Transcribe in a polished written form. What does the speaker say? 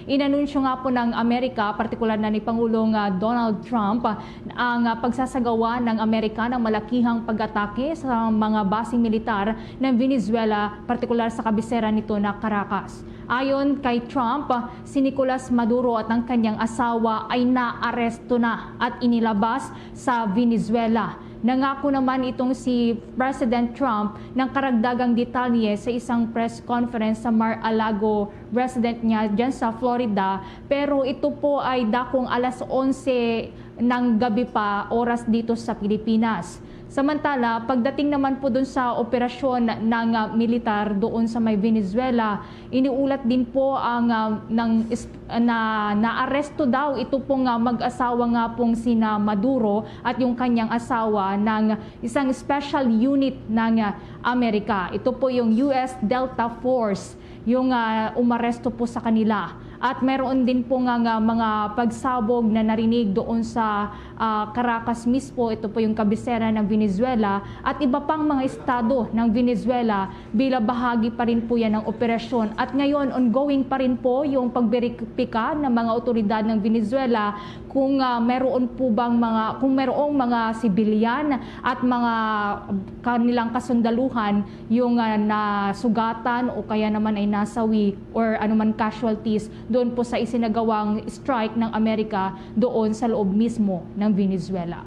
inanunsyo nga po ng Amerika, partikular na ni Pangulong Donald Trump, ang pagsasagawa ng Amerika ng malakihang pag-atake sa mga basing militar ng Venezuela, partikular sa kabisera nito na Caracas. Ayon kay Trump, si Nicolas Maduro at ang kanyang asawa ay naaresto na at inilabas sa Venezuela. Nangako naman itong si President Trump ng karagdagang detalye sa isang press conference sa Mar-a-Lago resident niya dyan sa Florida. Pero ito po ay dakong alas 11 ng gabi pa, oras dito sa Pilipinas. Samantala, pagdating naman po dun sa operasyon ng militar doon sa may Venezuela, iniulat din po ang naaresto daw ito pong mag-asawa nga pong sina Maduro at yung kanyang asawa ng isang special unit ng Amerika. Ito po yung US Delta Force, yung umaresto po sa kanila. At meron din po nga mga pagsabog na narinig doon sa Caracas mismo. Ito po yung kabisera ng Venezuela at iba pang mga estado ng Venezuela bilang bahagi pa rin po yan ng operasyon. At ngayon, ongoing pa rin po yung pagberipika ng mga otoridad ng Venezuela kung meron po bang kung merong mga sibilyan at mga kanilang kasundaluhan yung nasugatan o kaya naman ay nasawi or anuman casualties doon po sa isinagawang strike ng Amerika doon sa loob mismo ng Venezuela.